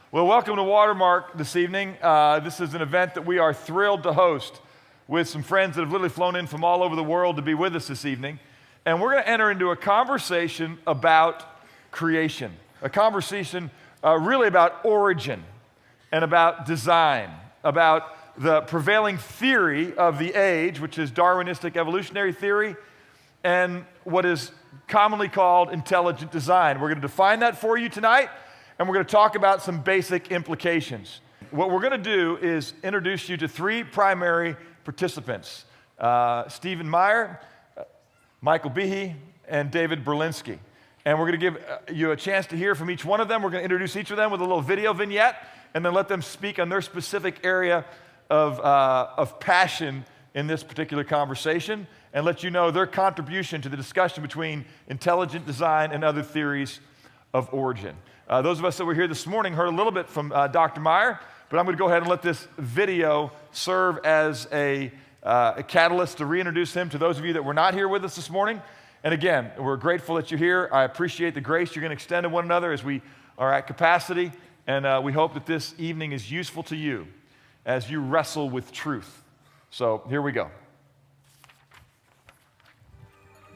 Well, welcome to Watermark this evening. This is an event that we are thrilled to host with some friends that have literally flown in from all over the world to be with us this evening. And we're going to enter into a conversation about creation, a conversation really about origin and about design, about the prevailing theory of the age, which is Darwinistic evolutionary theory, and what is commonly called intelligent design. We're going to define that for you tonight, and we're going to talk about some basic implications. What we're going to do is introduce you to three primary participants, Stephen Meyer, Michael Behe, and David Berlinski. And we're going to give you a chance to hear from each one of them. We're going to introduce each of them with a little video vignette, and then let them speak on their specific area of passion in this particular conversation, and let you know their contribution to the discussion between intelligent design and other theories of origin. Those of us that were here this morning heard a little bit from Dr. Meyer, but I'm going to go ahead and let this video serve as a catalyst to reintroduce him to those of you that were not here with us this morning. And again, we're grateful that you're here. I appreciate the grace you're going to extend to one another as we are at capacity, and we hope that this evening is useful to you as you wrestle with truth. So here we go.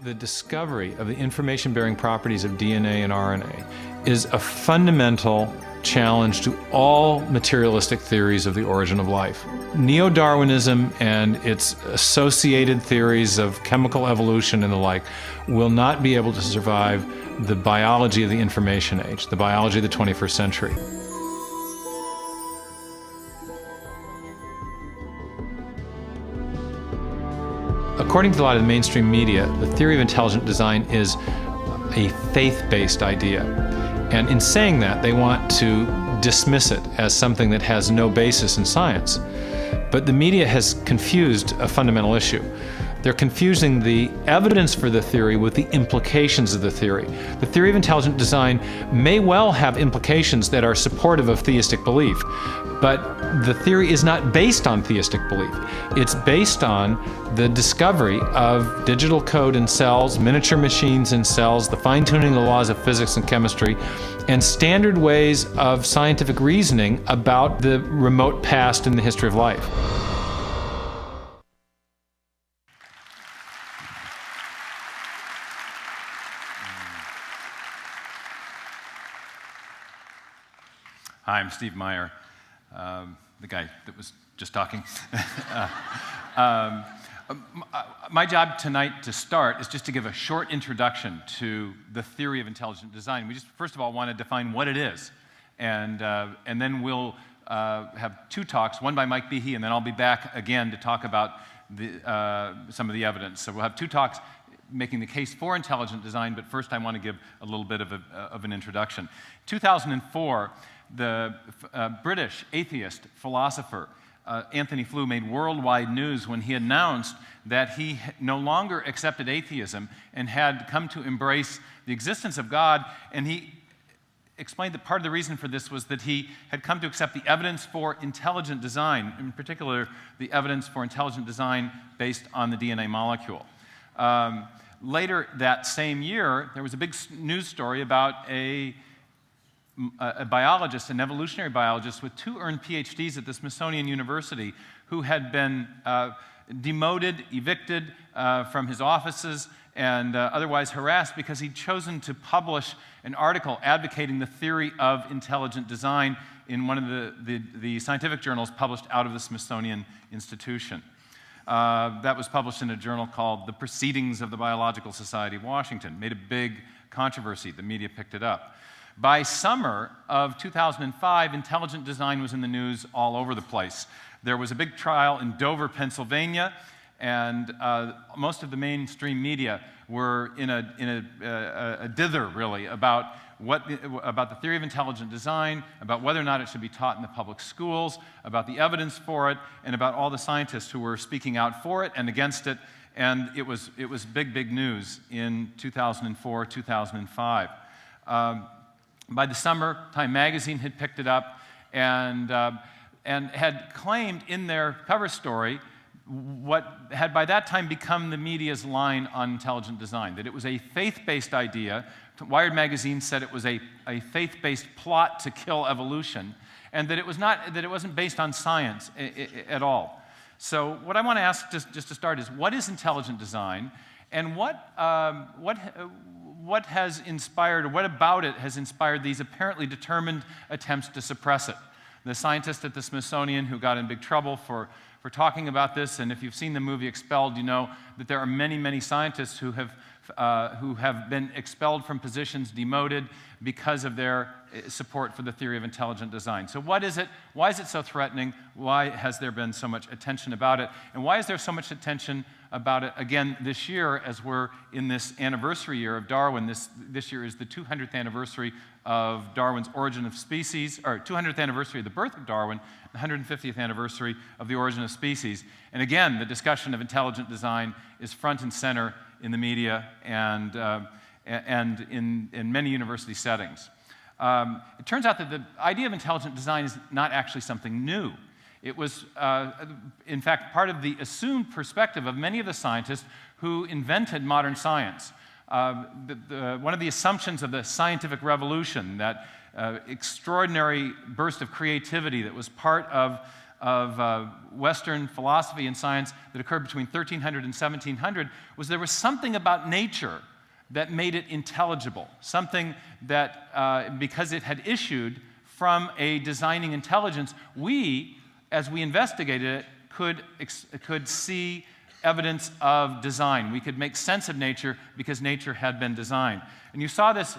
The discovery of the information-bearing properties of DNA and RNA is a fundamental challenge to all materialistic theories of the origin of life. Neo-Darwinism and its associated theories of chemical evolution and the like will not be able to survive the biology of the information age, the biology of the 21st century. According to a lot of the mainstream media, the theory of intelligent design is a faith-based idea. And in saying that, they want to dismiss it as something that has no basis in science. But the media has confused a fundamental issue. They're confusing the evidence for the theory with the implications of the theory. The theory of intelligent design may well have implications that are supportive of theistic belief, but the theory is not based on theistic belief. It's based on the discovery of digital code in cells, miniature machines in cells, the fine-tuning of the laws of physics and chemistry, and standard ways of scientific reasoning about the remote past in the history of life. Hi, I'm Steve Meyer, the guy that was just talking. My job tonight to start is just to give a short introduction to the theory of intelligent design. We just, first of all, want to define what it is. And then we'll have two talks, one by Mike Behe, and then I'll be back again to talk about some of the evidence. So we'll have two talks making the case for intelligent design, but first I want to give a little bit of an introduction. 2004, the British atheist philosopher Anthony Flew made worldwide news when he announced that he no longer accepted atheism and had come to embrace the existence of God, and he explained that part of the reason for this was that he had come to accept the evidence for intelligent design, in particular the evidence for intelligent design based on the DNA molecule. Later that same year, there was a big news story about a biologist, an evolutionary biologist with two earned PhDs at the Smithsonian University who had been demoted, evicted from his offices, and otherwise harassed because he'd chosen to publish an article advocating the theory of intelligent design in one of the scientific journals published out of the Smithsonian Institution. That was published in a journal called The Proceedings of the Biological Society of Washington. Made a big controversy. The media picked it up. By summer of 2005, intelligent design was in the news all over the place. There was a big trial in Dover, Pennsylvania, and most of the mainstream media were in a dither, really, about the theory of intelligent design, about whether or not it should be taught in the public schools, about the evidence for it, and about all the scientists who were speaking out for it and against it. And it was big, big news in 2004, 2005. By the summer, Time magazine had picked it up and had claimed in their cover story what had by that time become the media's line on intelligent design, that it was a faith-based idea. Wired magazine said it was a faith-based plot to kill evolution, and that it wasn't based on science at all. So what I want to ask just to start is, what is intelligent design, and what has inspired, or what about it has inspired these apparently determined attempts to suppress it? The scientist at the Smithsonian who got in big trouble for talking about this, and if you've seen the movie Expelled, you know that there are many, many scientists who have been expelled from positions, demoted, because of their support for the theory of intelligent design. So what is it? Why is it so threatening? Why has there been so much attention about it? And why is there so much attention about it again this year, as we're in this anniversary year of Darwin? This year is the 200th anniversary of Darwin's Origin of Species, or 200th anniversary of the birth of Darwin, the 150th anniversary of the Origin of Species. And again, the discussion of intelligent design is front and center in the media and in many university settings. It turns out that the idea of intelligent design is not actually something new. It was, in fact, part of the assumed perspective of many of the scientists who invented modern science. One of the assumptions of the scientific revolution, that extraordinary burst of creativity that was part of Western philosophy and science that occurred between 1300 and 1700, was there was something about nature that made it intelligible, something that, because it had issued from a designing intelligence, we, as we investigated it, could see evidence of design. We could make sense of nature because nature had been designed. And you saw this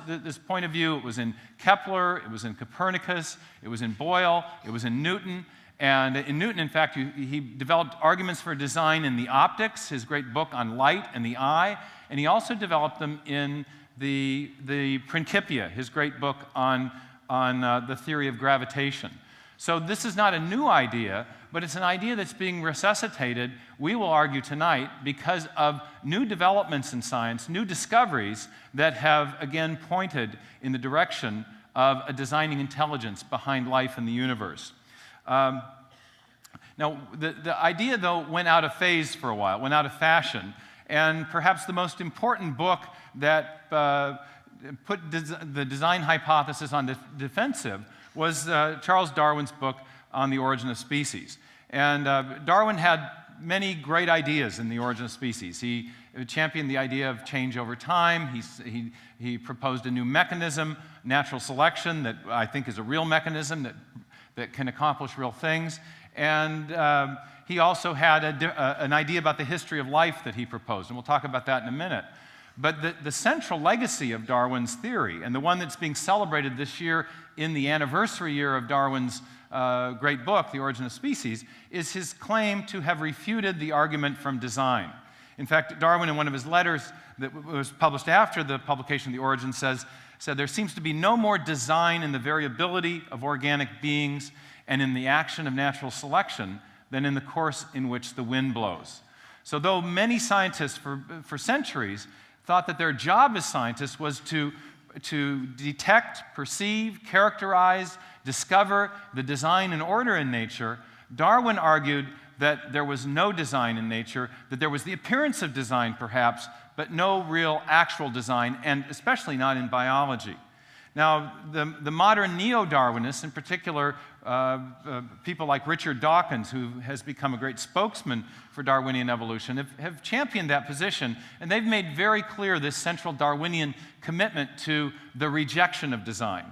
point of view. It was in Kepler, it was in Copernicus, it was in Boyle, it was in Newton. And in Newton, in fact, he developed arguments for design in the optics, his great book on light and the eye, and he also developed them in the Principia, his great book on the theory of gravitation. So this is not a new idea, but it's an idea that's being resuscitated, we will argue tonight, because of new developments in science, new discoveries that have, again, pointed in the direction of a designing intelligence behind life in the universe. Now, the idea, though, went out of phase for a while, went out of fashion, and perhaps the most important book that put the design hypothesis on the defensive was Charles Darwin's book on the Origin of Species. And Darwin had many great ideas in the Origin of Species. He championed the idea of change over time. He proposed a new mechanism, natural selection, that I think is a real mechanism that can accomplish real things. And he also had an idea about the history of life that he proposed, and we'll talk about that in a minute. But the central legacy of Darwin's theory, and the one that's being celebrated this year in the anniversary year of Darwin's great book, The Origin of Species, is his claim to have refuted the argument from design. In fact, Darwin, in one of his letters that was published after the publication of The Origin, said, there seems to be no more design in the variability of organic beings and in the action of natural selection than in the course in which the wind blows. So though many scientists for centuries thought that their job as scientists was to detect, perceive, characterize, discover the design and order in nature, Darwin argued that there was no design in nature, that there was the appearance of design perhaps, but no real actual design, and especially not in biology. Now, the modern neo-Darwinists, in particular people like Richard Dawkins, who has become a great spokesman for Darwinian evolution, have championed that position, and they've made very clear this central Darwinian commitment to the rejection of design.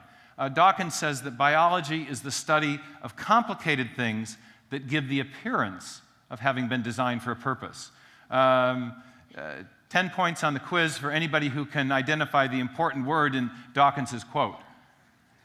Dawkins says that biology is the study of complicated things that give the appearance of having been designed for a purpose. 10 points on the quiz for anybody who can identify the important word in Dawkins's quote.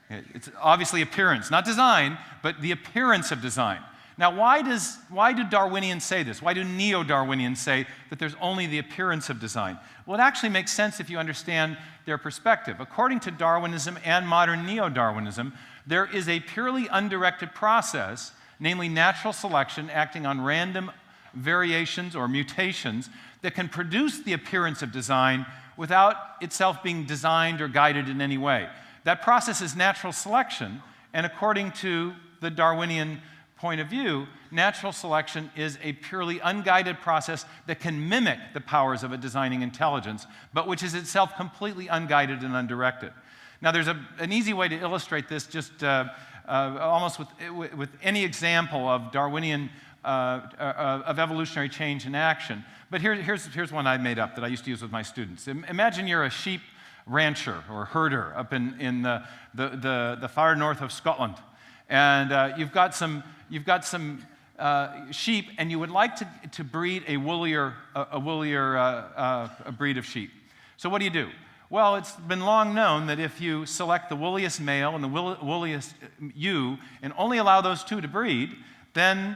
It's obviously appearance, not design, but the appearance of design. Now, why do Darwinians say this? Why do neo-Darwinians say that there's only the appearance of design? Well, it actually makes sense if you understand their perspective. According to Darwinism and modern neo-Darwinism, there is a purely undirected process, namely natural selection acting on random variations or mutations that can produce the appearance of design without itself being designed or guided in any way. That process is natural selection, and according to the Darwinian point of view, natural selection is a purely unguided process that can mimic the powers of a designing intelligence, but which is itself completely unguided and undirected. Now, there's an easy way to illustrate this, just almost with any example of Darwinian of evolutionary change in action. But here's one I made up that I used to use with my students. Imagine you're a sheep rancher or herder up in the far north of Scotland, and you've got some sheep, and you would like to breed a woollier breed of sheep. So what do? Well, it's been long known that if you select the woolliest male and the woolliest ewe and only allow those two to breed, then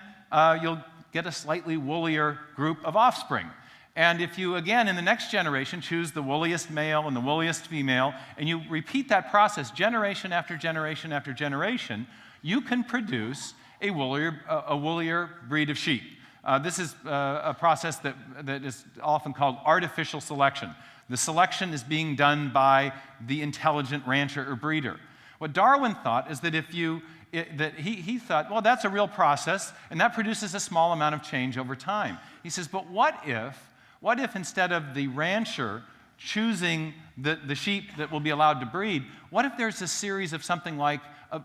you'll get a slightly woollier group of offspring. And if you, again, in the next generation, choose the woolliest male and the woolliest female, and you repeat that process generation after generation after generation, you can produce a woollier breed of sheep. This is a process that is often called artificial selection. The selection is being done by the intelligent rancher or breeder. What Darwin thought is that he thought, well, that's a real process, and that produces a small amount of change over time. He says, but what if instead of the rancher choosing the sheep that will be allowed to breed, what if there's a series of something like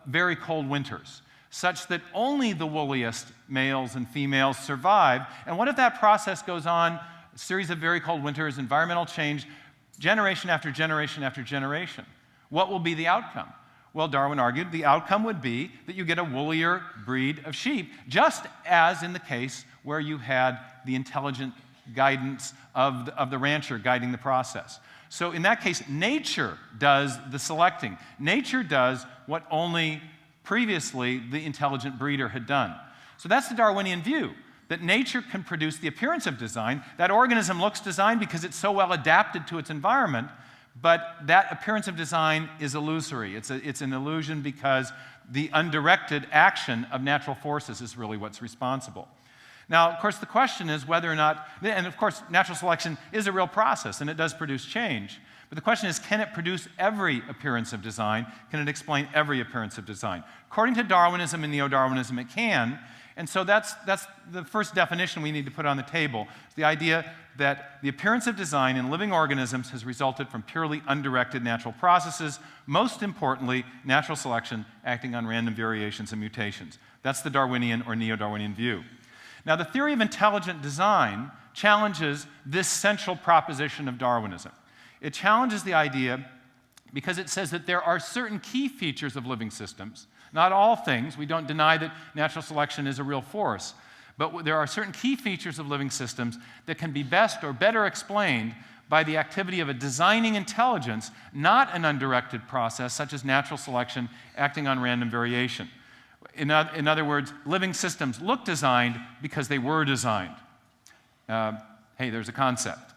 very cold winters, such that only the woolliest males and females survive? And what if that process goes on, a series of very cold winters, environmental change, generation after generation after generation? What will be the outcome? Well, Darwin argued the outcome would be that you get a woollier breed of sheep, just as in the case where you had the intelligent guidance of the rancher guiding the process. So in that case, nature does the selecting. Nature does what only previously the intelligent breeder had done. So that's the Darwinian view, that nature can produce the appearance of design. That organism looks designed because it's so well adapted to its environment, but that appearance of design is illusory. It's an illusion because the undirected action of natural forces is really what's responsible. Now, of course, the question is whether or not, and of course, natural selection is a real process, and it does produce change. But the question is, can it produce every appearance of design? Can it explain every appearance of design? According to Darwinism and neo-Darwinism, it can. And so that's the first definition we need to put on the table, the idea that the appearance of design in living organisms has resulted from purely undirected natural processes, most importantly, natural selection acting on random variations and mutations. That's the Darwinian or neo-Darwinian view. Now, the theory of intelligent design challenges this central proposition of Darwinism. It challenges the idea because it says that there are certain key features of living systems, not all things. We don't deny that natural selection is a real force, but there are certain key features of living systems that can be best or better explained by the activity of a designing intelligence, not an undirected process such as natural selection acting on random variation. In other words, living systems look designed because they were designed. Hey, there's a concept.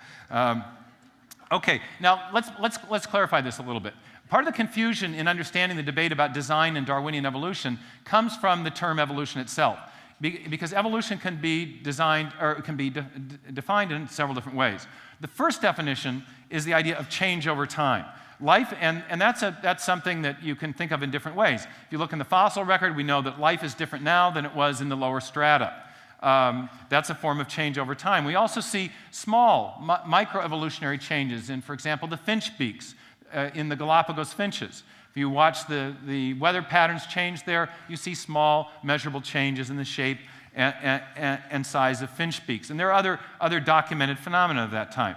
Okay, now let's clarify this a little bit. Part of the confusion in understanding the debate about design and Darwinian evolution comes from the term evolution itself, because evolution can be designed or can be defined in several different ways. The first definition is the idea of change over time. Life, and that's something that you can think of in different ways. If you look in the fossil record, we know that life is different now than it was in the lower strata. That's a form of change over time. We also see small microevolutionary changes in, for example, the finch beaks in the Galapagos finches. If you watch the weather patterns change there, you see small measurable changes in the shape and size of finch beaks. And there are other documented phenomena of that time.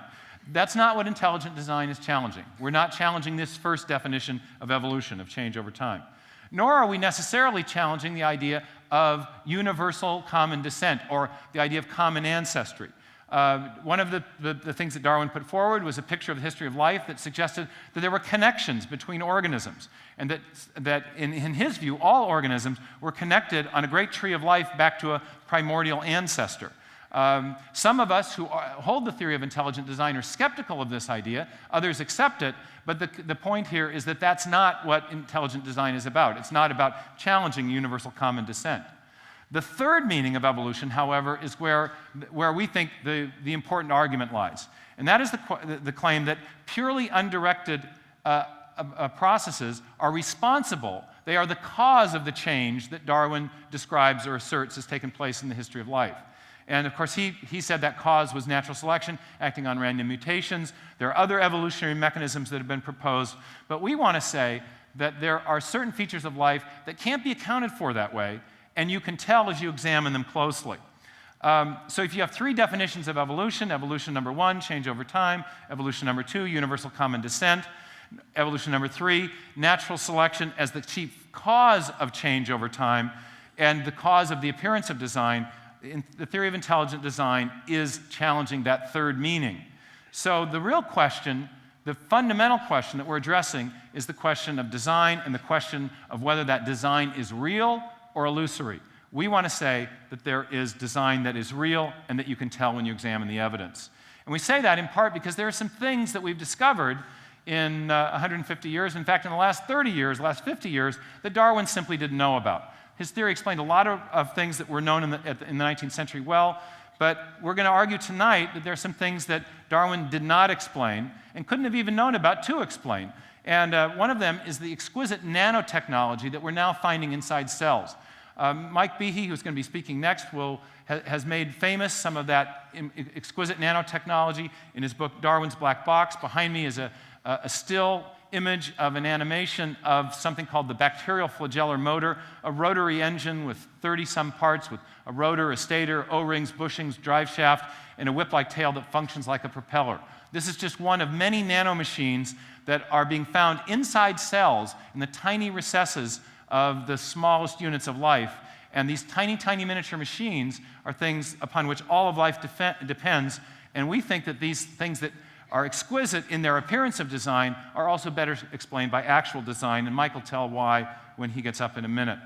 That's not what intelligent design is challenging. We're not challenging this first definition of evolution, of change over time. Nor are we necessarily challenging the idea of universal common descent or the idea of common ancestry. One of the things that Darwin put forward was a picture of the history of life that suggested that there were connections between organisms, and that in his view, all organisms were connected on a great tree of life back to a primordial ancestor. Some of us who hold the theory of intelligent design are skeptical of this idea. Others accept it. But the point here is that that's not what intelligent design is about. It's not about challenging universal common descent. The third meaning of evolution, however, is where we think the important argument lies. And that is the claim that purely undirected processes are responsible They are the cause of the change that Darwin describes or asserts has taken place in the history of life. And of course, he said that cause was natural selection acting on random mutations. There are other evolutionary mechanisms that have been proposed, but we want to say that there are certain features of life that can't be accounted for that way, and you can tell as you examine them closely. So if you have three definitions of evolution, evolution number 1, change over time, evolution number 2, universal common descent, evolution number 3, natural selection as the chief cause of change over time and the cause of the appearance of design, the theory of intelligent design is challenging that third meaning. So the real question, the fundamental question that we're addressing is the question of design and the question of whether that design is real or illusory. We want to say that there is design that is real and that you can tell when you examine the evidence. And we say that in part because there are some things that we've discovered in 150 years, in fact, in the last 30 years, last 50 years, that Darwin simply didn't know about. His theory explained a lot of things that were known in the 19th century well, but we're going to argue tonight that there are some things that Darwin did not explain and couldn't have even known about to explain. And one of them is the exquisite nanotechnology that we're now finding inside cells. Mike Behe, who's going to be speaking next, has made famous some of that exquisite nanotechnology in his book, Darwin's Black Box. Behind me is a still image of an animation of something called the bacterial flagellar motor, a rotary engine with 30-some parts with a rotor, a stator, O-rings, bushings, drive shaft, and a whip-like tail that functions like a propeller. This is just one of many nanomachines that are being found inside cells in the tiny recesses of the smallest units of life. And these tiny, tiny miniature machines are things upon which all of life depends. And we think that these things that are exquisite in their appearance of design are also better explained by actual design. And Mike will tell why when he gets up in a minute.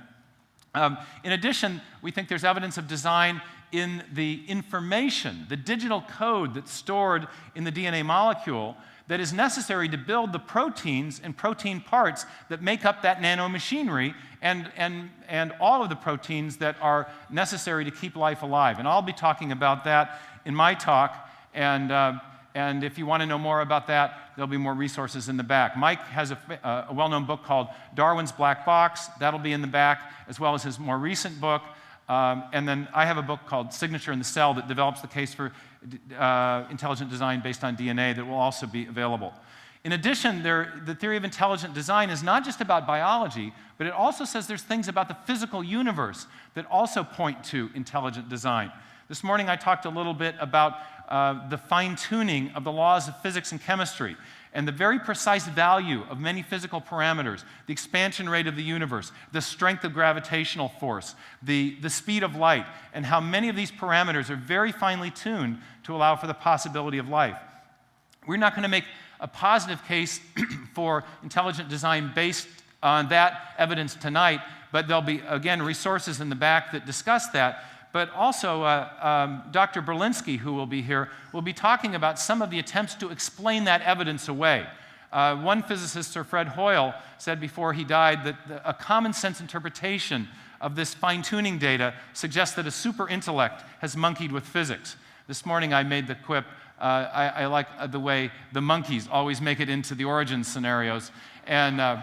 In addition, we think there's evidence of design in the information, the digital code that's stored in the DNA molecule that is necessary to build the proteins and protein parts that make up that nanomachinery and all of the proteins that are necessary to keep life alive. And I'll be talking about that in my talk, and if you want to know more about that, there'll be more resources in the back. Mike has a well-known book called Darwin's Black Box. That'll be in the back, as well as his more recent book. And then I have a book called Signature in the Cell that develops the case for intelligent design based on DNA that will also be available. In addition, the theory of intelligent design is not just about biology, but it also says there's things about the physical universe that also point to intelligent design. This morning I talked a little bit about the fine-tuning of the laws of physics and chemistry and the very precise value of many physical parameters, the expansion rate of the universe, the strength of gravitational force, the speed of light, and how many of these parameters are very finely tuned to allow for the possibility of life. We're not going to make a positive case for intelligent design based on that evidence tonight, but there'll be, again, resources in the back that discuss that. But also, Dr. Berlinski, who will be here, will be talking about some of the attempts to explain that evidence away. One physicist, Sir Fred Hoyle, said before he died that a common sense interpretation of this fine-tuning data suggests that a super intellect has monkeyed with physics. This morning I made the quip, I like the way the monkeys always make it into the origin scenarios. And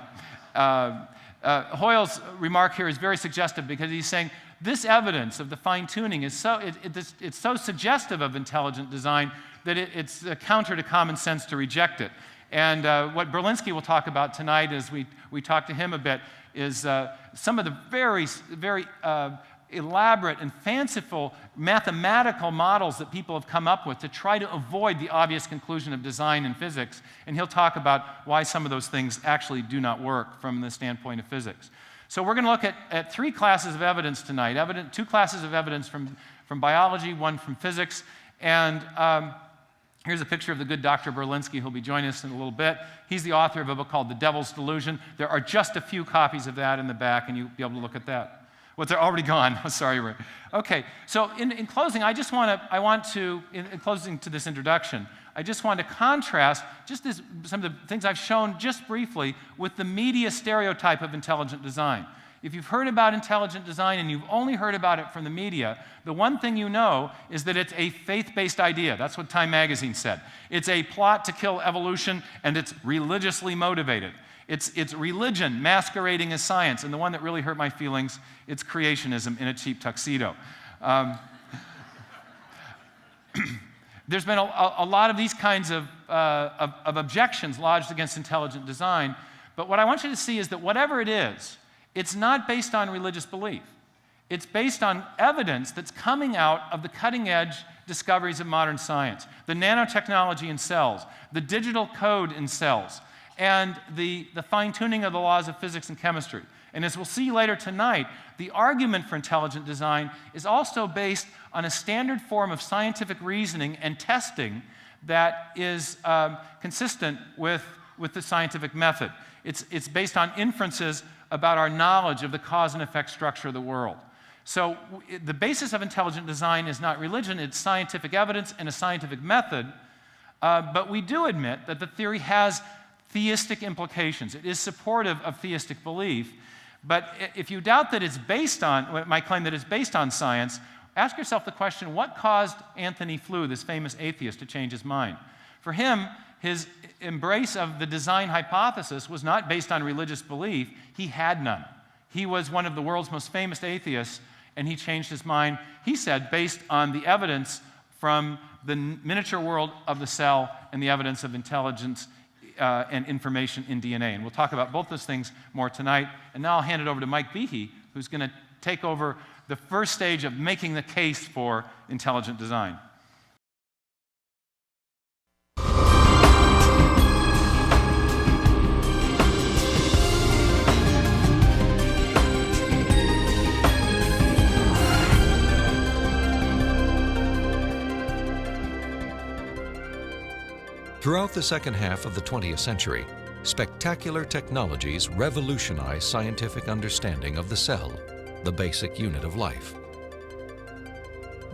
Hoyle's remark here is very suggestive because he's saying, this evidence of the fine-tuning is it's so suggestive of intelligent design that it's a counter to common sense to reject it. And what Berlinski will talk about tonight as we talk to him a bit is some of the very, very elaborate and fanciful mathematical models that people have come up with to try to avoid the obvious conclusion of design in physics. And he'll talk about why some of those things actually do not work from the standpoint of physics. So we're going to look at three classes of evidence tonight. Two classes of evidence from biology, one from physics. And here's a picture of the good Dr. Berlinski, who'll be joining us in a little bit. He's the author of a book called The Devil's Delusion. There are just a few copies of that in the back, and you'll be able to look at that. Well, they're already gone. Sorry, Ray. Okay, so in closing, in closing to this introduction, I just want to contrast some of the things I've shown just briefly with the media stereotype of intelligent design. If you've heard about intelligent design and you've only heard about it from the media, the one thing you know is that it's a faith-based idea. That's what Time magazine said. It's a plot to kill evolution, and it's religiously motivated. It's religion masquerading as science, and the one that really hurt my feelings, it's creationism in a cheap tuxedo. There's been a lot of these kinds of objections lodged against intelligent design, but what I want you to see is that whatever it is, it's not based on religious belief. It's based on evidence that's coming out of the cutting-edge discoveries of modern science, the nanotechnology in cells, the digital code in cells, and the fine-tuning of the laws of physics and chemistry. And as we'll see later tonight, the argument for intelligent design is also based on a standard form of scientific reasoning and testing that is consistent with the scientific method. It's based on inferences about our knowledge of the cause and effect structure of the world. So the basis of intelligent design is not religion, it's scientific evidence and a scientific method, but we do admit that the theory has theistic implications. It is supportive of theistic belief, but if you doubt that it's based on, my claim that it's based on science, ask yourself the question, what caused Anthony Flew, this famous atheist, to change his mind? For him, his embrace of the design hypothesis was not based on religious belief. He had none. He was one of the world's most famous atheists, and he changed his mind, he said, based on the evidence from the miniature world of the cell and the evidence of intelligence and information in DNA. And we'll talk about both those things more tonight. And now I'll hand it over to Mike Behe, who's going to take over the first stage of making the case for intelligent design. Throughout the second half of the 20th century, spectacular technologies revolutionized scientific understanding of the cell, the basic unit of life.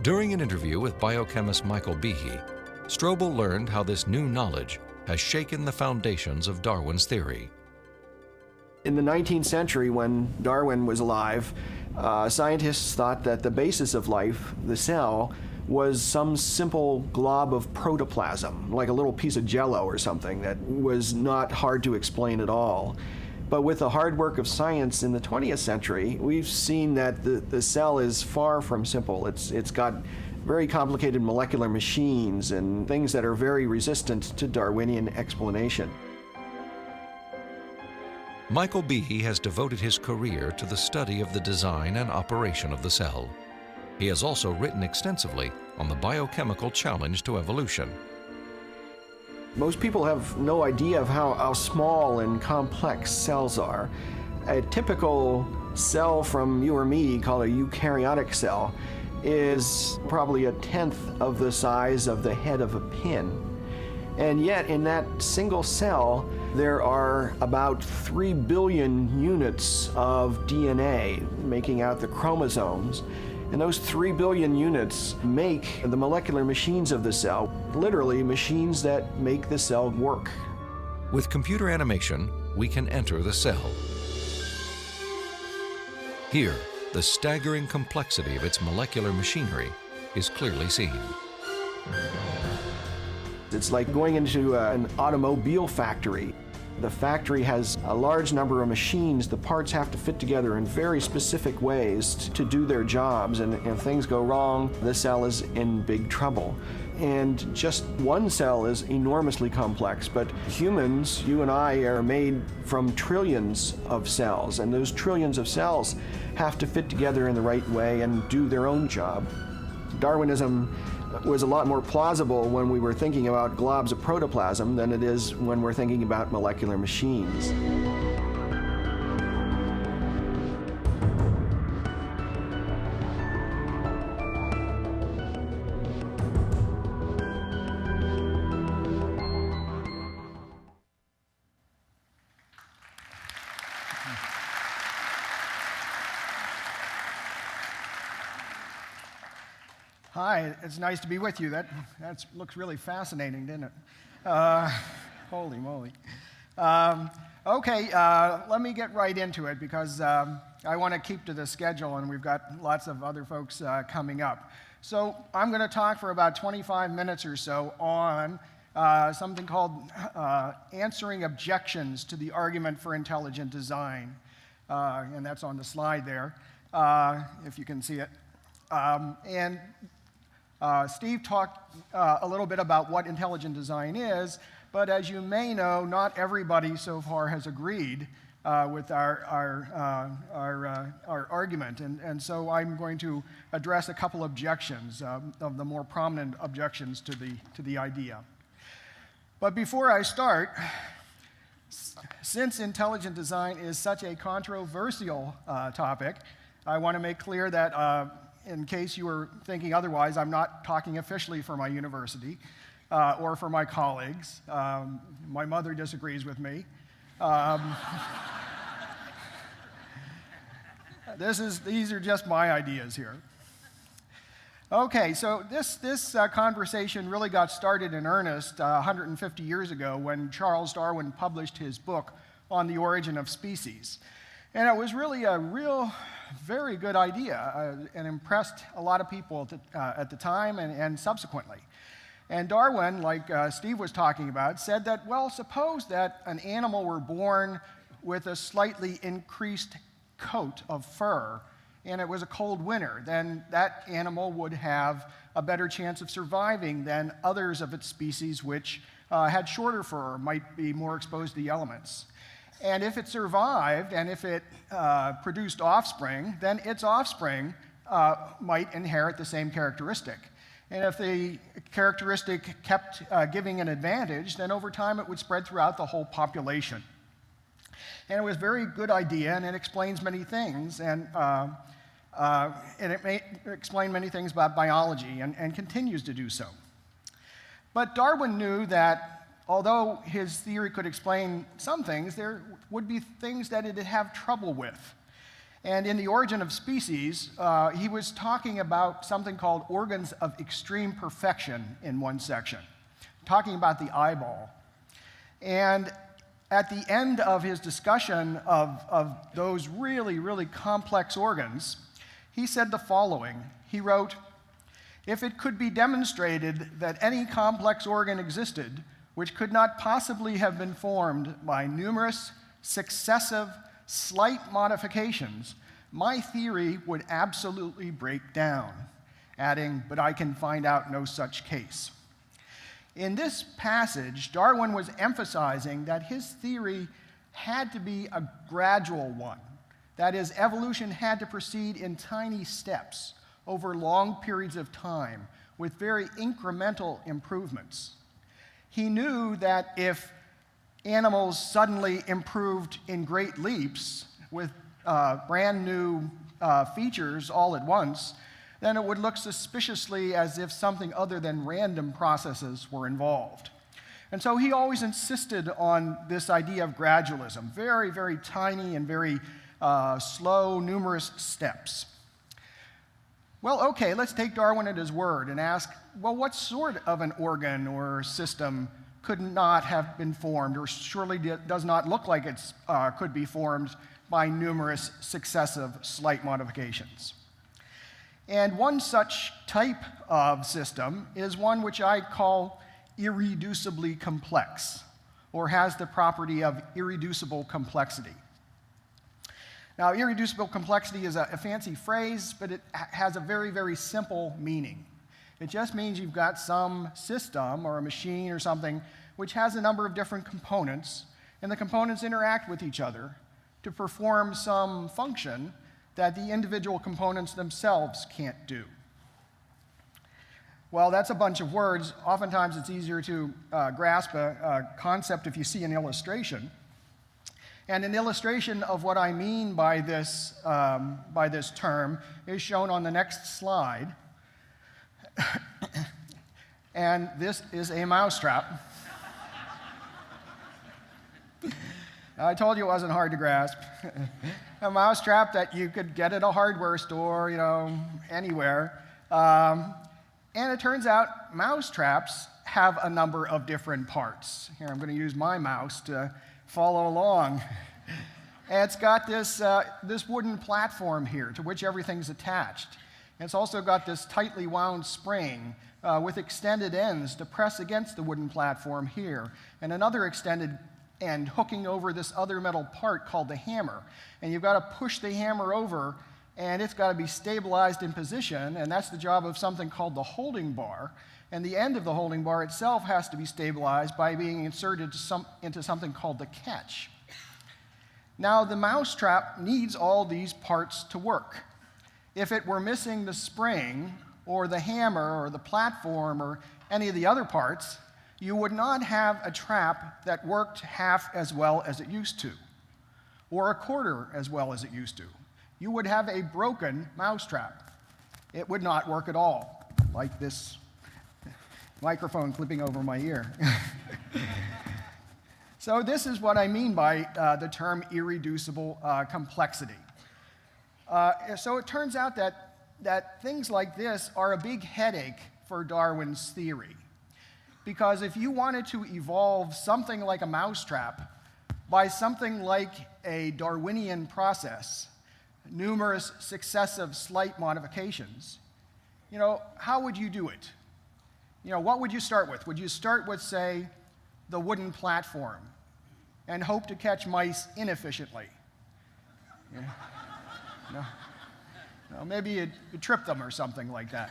During an interview with biochemist Michael Behe, Strobel learned how this new knowledge has shaken the foundations of Darwin's theory. In the 19th century, when Darwin was alive, scientists thought that the basis of life, the cell, was some simple glob of protoplasm, like a little piece of jello or something that was not hard to explain at all. But with the hard work of science in the 20th century, we've seen that the cell is far from simple. It's got very complicated molecular machines and things that are very resistant to Darwinian explanation. Michael Behe has devoted his career to the study of the design and operation of the cell. He has also written extensively on the biochemical challenge to evolution. Most people have no idea of how small and complex cells are. A typical cell from you or me, called a eukaryotic cell, is probably 1/10 of the size of the head of a pin. And yet, in that single cell, there are about 3 billion units of DNA, making out the chromosomes. And those 3 billion units make the molecular machines of the cell, literally machines that make the cell work. With computer animation, we can enter the cell. Here, the staggering complexity of its molecular machinery is clearly seen. It's like going into an automobile factory. The factory has a large number of machines. The parts have to fit together in very specific ways to do their jobs, and if things go wrong, the cell is in big trouble. And just one cell is enormously complex, but humans, you and I, are made from trillions of cells, and those trillions of cells have to fit together in the right way and do their own job. Darwinism was a lot more plausible when we were thinking about globs of protoplasm than it is when we're thinking about molecular machines. Hi, it's nice to be with you. That looks really fascinating, didn't it? Holy moly. Okay, let me get right into it because I want to keep to the schedule, and we've got lots of other folks coming up. So I'm going to talk for about 25 minutes or so on something called answering objections to the argument for intelligent design. And that's on the slide there, if you can see it. Steve talked a little bit about what intelligent design is, but as you may know, not everybody so far has agreed with our argument. And so I'm going to address a couple objections, of the more prominent objections to the idea. But before I start, since intelligent design is such a controversial topic, I want to make clear that in case you were thinking otherwise, I'm not talking officially for my university or for my colleagues. My mother disagrees with me. These are just my ideas here. Okay, so this conversation really got started in earnest 150 years ago when Charles Darwin published his book on the origin of species. And it was really a very good idea and impressed a lot of people at the time and subsequently. And Darwin, like Steve was talking about, said that, well, suppose that an animal were born with a slightly increased coat of fur, and it was a cold winter, then that animal would have a better chance of surviving than others of its species which had shorter fur, or might be more exposed to the elements. And if it survived, and if it produced offspring, then its offspring might inherit the same characteristic. And if the characteristic kept giving an advantage, then over time it would spread throughout the whole population. And it was a very good idea, and it explains many things, and it may explain many things about biology, and continues to do so. But Darwin knew that although his theory could explain some things, there would be things that it'd have trouble with. And in The Origin of Species, he was talking about something called organs of extreme perfection in one section, talking about the eyeball. And at the end of his discussion of those really, really complex organs, he said the following. He wrote, "If it could be demonstrated that any complex organ existed which could not possibly have been formed by numerous, successive, slight modifications, my theory would absolutely break down," adding, "but I can find out no such case." In this passage, Darwin was emphasizing that his theory had to be a gradual one. That is, evolution had to proceed in tiny steps over long periods of time with very incremental improvements. He knew that if animals suddenly improved in great leaps with brand new features all at once, then it would look suspiciously as if something other than random processes were involved. And so he always insisted on this idea of gradualism, very, very tiny and very slow, numerous steps. Well, okay, let's take Darwin at his word and ask, well, what sort of an organ or system could not have been formed, or surely does not look like it could be formed by numerous successive slight modifications? And one such type of system is one which I call irreducibly complex, or has the property of irreducible complexity. Now, irreducible complexity is a fancy phrase, but it has a very, very simple meaning. It just means you've got some system or a machine or something which has a number of different components, and the components interact with each other to perform some function that the individual components themselves can't do. Well, that's a bunch of words. Oftentimes it's easier to grasp a concept if you see an illustration. And an illustration of what I mean by this term is shown on the next slide. And this is a mousetrap. I told you it wasn't hard to grasp. A mousetrap that you could get at a hardware store, anywhere. And it turns out mousetraps have a number of different parts. Here, I'm going to use my mouse to follow along. And it's got this wooden platform here to which everything's attached. And it's also got this tightly wound spring with extended ends to press against the wooden platform here, and another extended end hooking over this other metal part called the hammer. And you've got to push the hammer over, and it's got to be stabilized in position, and that's the job of something called the holding bar. And the end of the holding bar itself has to be stabilized by being inserted into something called the catch. Now, the mousetrap needs all these parts to work. If it were missing the spring, or the hammer, or the platform, or any of the other parts, you would not have a trap that worked half as well as it used to, or a quarter as well as it used to. You would have a broken mousetrap. It would not work at all, like this microphone clipping over my ear. So this is what I mean by the term irreducible complexity. So it turns out that things like this are a big headache for Darwin's theory. Because if you wanted to evolve something like a mousetrap by something like a Darwinian process, numerous successive slight modifications, how would you do it? What would you start with? Would you start with, say, the wooden platform and hope to catch mice inefficiently? No, maybe you'd trip them or something like that.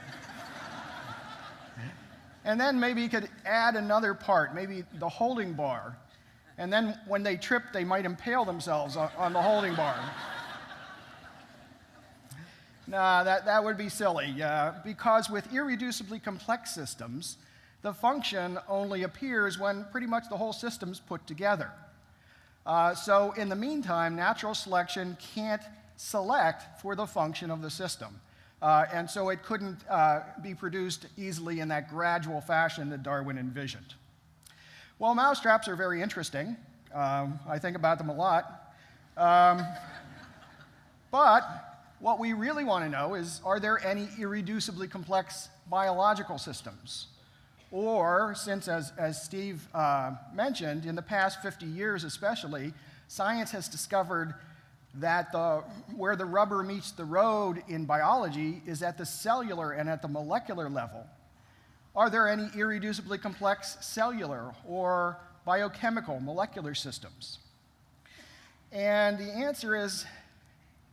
And then maybe you could add another part, maybe the holding bar. And then when they trip, they might impale themselves on the holding bar. Nah, that would be silly, because with irreducibly complex systems, the function only appears when pretty much the whole system's put together. So in the meantime, natural selection can't select for the function of the system. And so it couldn't be produced easily in that gradual fashion that Darwin envisioned. Well, mousetraps are very interesting. I think about them a lot. But what we really want to know is, are there any irreducibly complex biological systems? Or, since, as Steve mentioned, in the past 50 years especially, science has discovered that where the rubber meets the road in biology is at the cellular and at the molecular level. Are there any irreducibly complex cellular or biochemical molecular systems? And the answer is,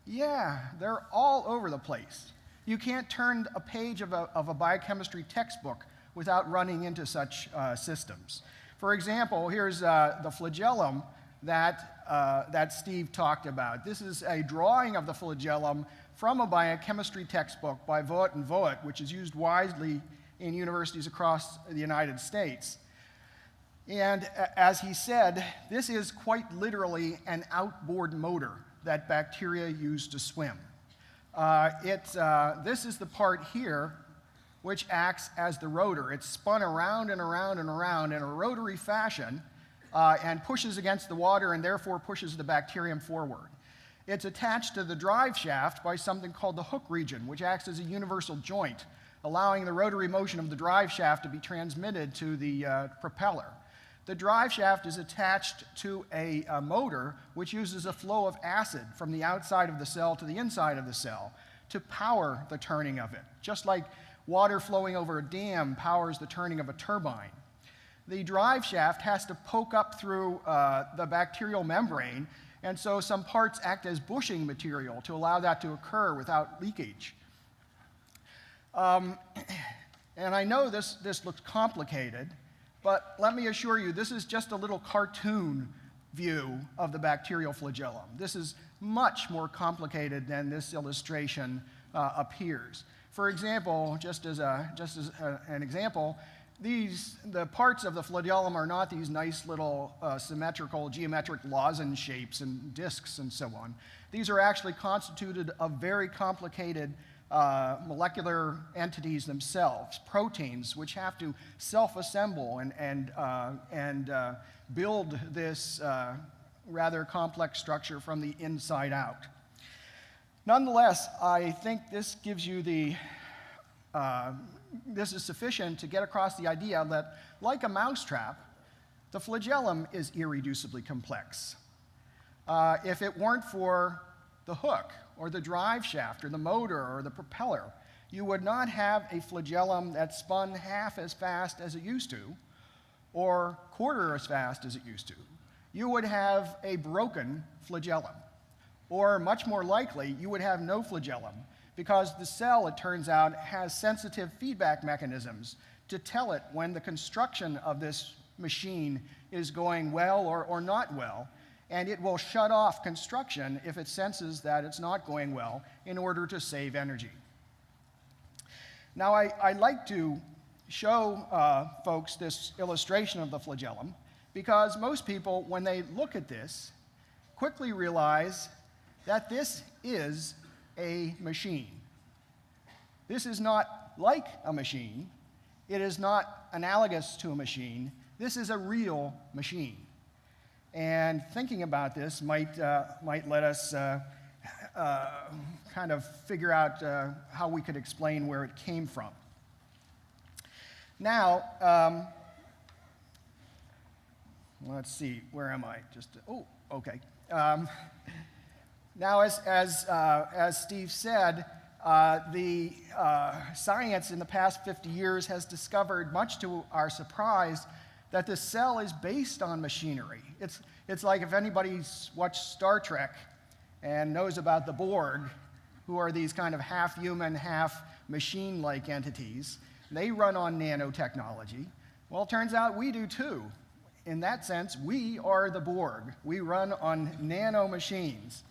yeah, they're all over the place. You can't turn a page of a biochemistry textbook without running into such systems. For example, here's the flagellum that Steve talked about. This is a drawing of the flagellum from a biochemistry textbook by Voet and Voet, which is used widely in universities across the United States. And as he said, this is quite literally an outboard motor that bacteria use to swim. This is the part here which acts as the rotor. It's spun around and around and around in a rotary fashion and pushes against the water and therefore pushes the bacterium forward. It's attached to the drive shaft by something called the hook region, which acts as a universal joint, allowing the rotary motion of the drive shaft to be transmitted to the propeller. The drive shaft is attached to a motor which uses a flow of acid from the outside of the cell to the inside of the cell to power the turning of it, just like water flowing over a dam powers the turning of a turbine. The drive shaft has to poke up through the bacterial membrane, and so some parts act as bushing material to allow that to occur without leakage. And I know this looks complicated, but let me assure you, this is just a little cartoon view of the bacterial flagellum. This is much more complicated than this illustration appears. For example, just as an example, the parts of the flagellum are not these nice little symmetrical geometric lozenge shapes and discs and so on. These are actually constituted of very complicated molecular entities themselves, proteins, which have to self-assemble and build this rather complex structure from the inside out. Nonetheless, I think this gives you this is sufficient to get across the idea that, like a mousetrap, the flagellum is irreducibly complex. if it weren't for the hook or the drive shaft or the motor or the propeller. You would not have a flagellum that spun half as fast as it used to or quarter as fast as it used to. You would have a broken flagellum. Or much more likely, you would have no flagellum because the cell, it turns out, has sensitive feedback mechanisms to tell it when the construction of this machine is going well or not well. And it will shut off construction if it senses that it's not going well in order to save energy. Now, I'd like to show folks this illustration of the flagellum because most people, when they look at this, quickly realize that this is a machine. This is not like a machine. It is not analogous to a machine. This is a real machine. And thinking about this might let us kind of figure out how we could explain where it came from. Now, let's see, where am I? Okay. Now, as Steve said, the science in the past 50 years has discovered, much to our surprise, that the cell is based on machinery. It's like if anybody's watched Star Trek and knows about the Borg, who are these kind of half-human, half-machine-like entities. They run on nanotechnology. Well, it turns out we do too. In that sense, we are the Borg. We run on nanomachines.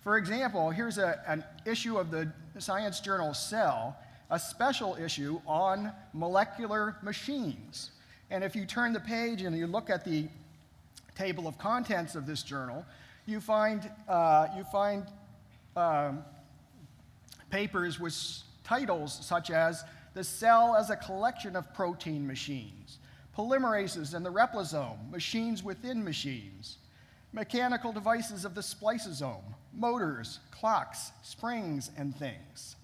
For example, here's an issue of the science journal Cell, a special issue on molecular machines. And if you turn the page and you look at the table of contents of this journal, you find papers with titles such as "The Cell as a Collection of Protein Machines," "Polymerases and the Replosome, Machines Within Machines," "Mechanical Devices of the Spliceosome, Motors, Clocks, Springs, and Things."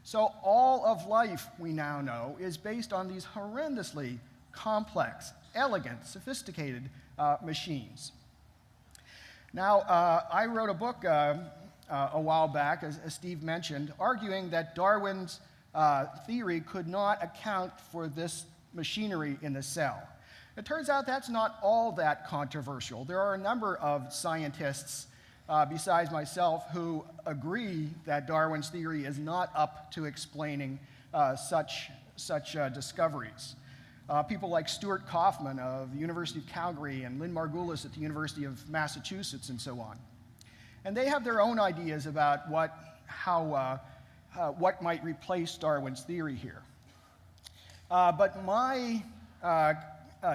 So all of life, we now know, is based on these horrendously complex, elegant, sophisticated machines. Now, I wrote a book a while back, as Steve mentioned, arguing that Darwin's theory could not account for this machinery in the cell. It turns out that's not all that controversial. There are a number of scientists, besides myself, who agree that Darwin's theory is not up to explaining such discoveries. People like Stuart Kaufman of the University of Calgary and Lynn Margulis at the University of Massachusetts and so on. And they have their own ideas about what might replace Darwin's theory here. But my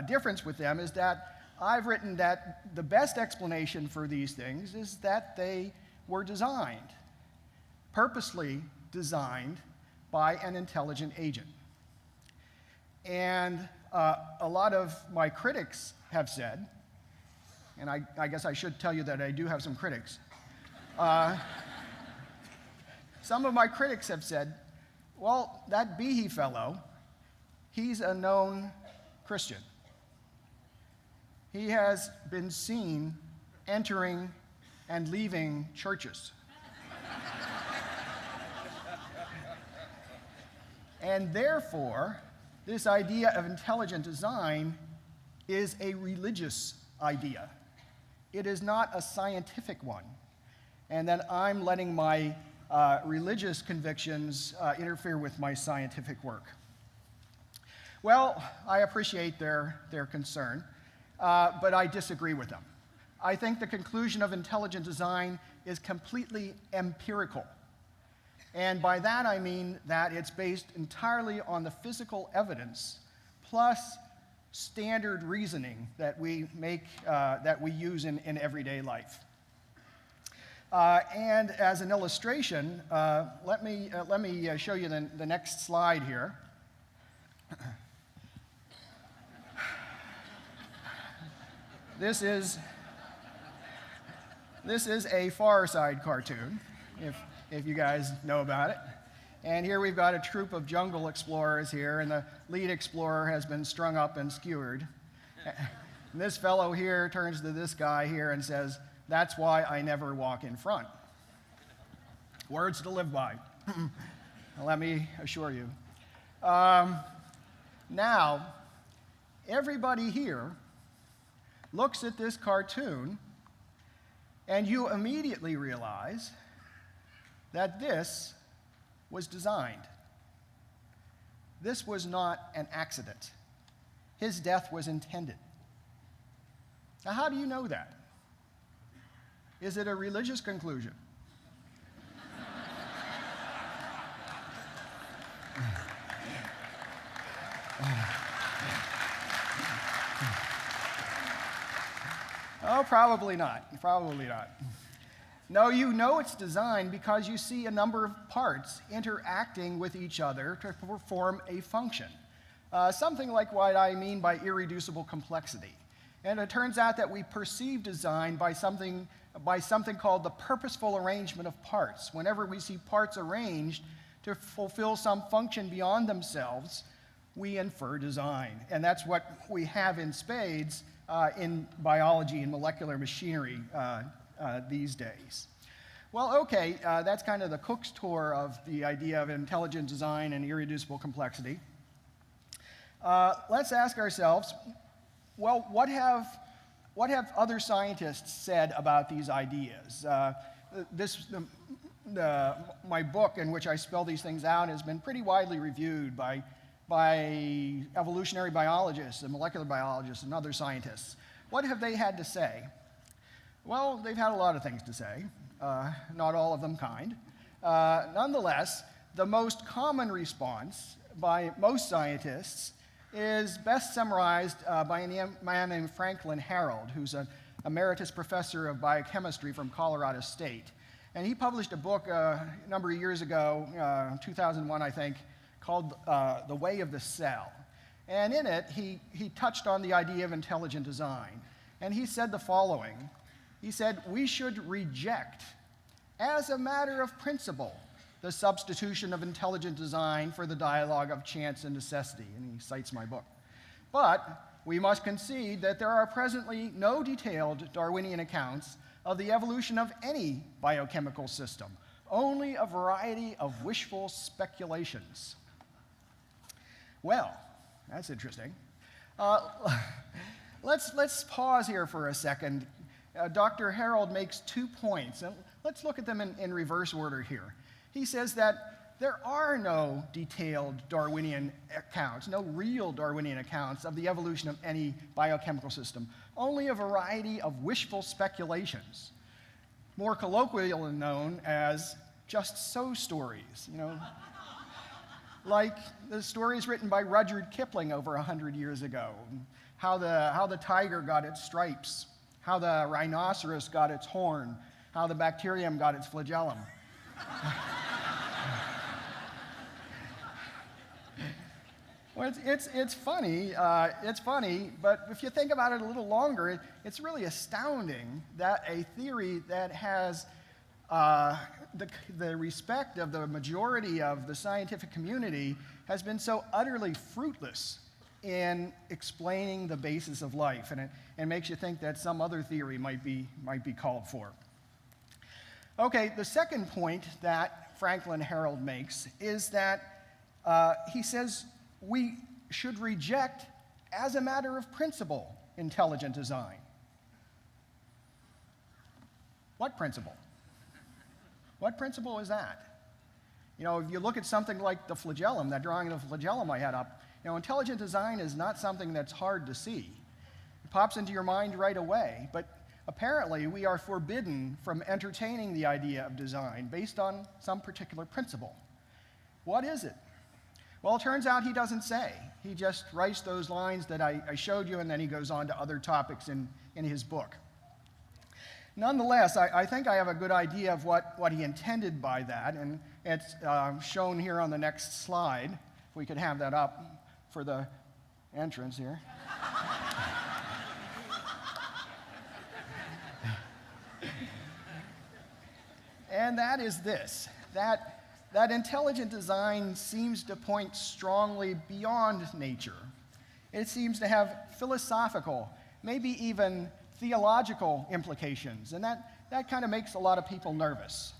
difference with them is that I've written that the best explanation for these things is that they were designed, purposely designed by an intelligent agent. And a lot of my critics have said, and I guess I should tell you that I do have some critics. Some of my critics have said, well, that Behe fellow, he's a known Christian. He has been seen entering and leaving churches. And therefore, this idea of intelligent design is a religious idea. It is not a scientific one. And then I'm letting my religious convictions interfere with my scientific work. Well, I appreciate their concern, but I disagree with them. I think the conclusion of intelligent design is completely empirical. And by that I mean that it's based entirely on the physical evidence plus standard reasoning that we use in everyday life. And as an illustration, let me show you the next slide here. This is a Far Side cartoon, if you guys know about it. And here we've got a troop of jungle explorers here, and the lead explorer has been strung up and skewered. And this fellow here turns to this guy here and says, That's why I never walk in front. Words to live by, let me assure you. Now, everybody here looks at this cartoon, and you immediately realize that this was designed. This was not an accident. His death was intended. Now, how do you know that? Is it a religious conclusion? Oh, probably not. Probably not. No, you know it's designed because you see a number of parts interacting with each other to perform a function. Something like what I mean by irreducible complexity. And it turns out that we perceive design by something called the purposeful arrangement of parts. Whenever we see parts arranged to fulfill some function beyond themselves, we infer design. And that's what we have in spades in biology and molecular machinery these days. Well, okay, that's kind of the Cook's tour of the idea of intelligent design and irreducible complexity. Let's ask ourselves, well, what have other scientists said about these ideas? My book, in which I spell these things out, has been pretty widely reviewed by evolutionary biologists and molecular biologists and other scientists. What have they had to say? Well, they've had a lot of things to say, not all of them kind. Nonetheless, the most common response by most scientists is best summarized by a man named Franklin Harold, who's an emeritus professor of biochemistry from Colorado State. And he published a book a number of years ago, 2001, I think, called The Way of the Cell. And in it, he touched on the idea of intelligent design. And he said the following. He said, we should reject, as a matter of principle, the substitution of intelligent design for the dialogue of chance and necessity. And he cites my book. But we must concede that there are presently no detailed Darwinian accounts of the evolution of any biochemical system, only a variety of wishful speculations. Well, that's interesting. Let's pause here for a second. Dr. Harold makes 2 points, and let's look at them in reverse order here. He says that there are no detailed Darwinian accounts, no real Darwinian accounts of the evolution of any biochemical system, only a variety of wishful speculations, more colloquially known as just so stories, like the stories written by Rudyard Kipling over 100 years ago, how the tiger got its stripes, how the rhinoceros got its horn, how the bacterium got its flagellum. Well, it's funny, but if you think about it a little longer, it's really astounding that a theory that has the respect of the majority of the scientific community has been so utterly fruitless in explaining the basis of life, and it makes you think that some other theory might be called for. Okay, the second point that Franklin Harold makes is that he says we should reject, as a matter of principle, intelligent design. What principle? What principle is that? If you look at something like the flagellum, that drawing of the flagellum I had up, intelligent design is not something that's hard to see. It pops into your mind right away, but apparently we are forbidden from entertaining the idea of design based on some particular principle. What is it? Well, it turns out he doesn't say. He just writes those lines that I showed you, and then he goes on to other topics in his book. Nonetheless, I think I have a good idea of what he intended by that, and it's shown here on the next slide. If we could have that up for the entrance here. And that is this, that intelligent design seems to point strongly beyond nature. It seems to have philosophical, maybe even theological implications, and that kind of makes a lot of people nervous.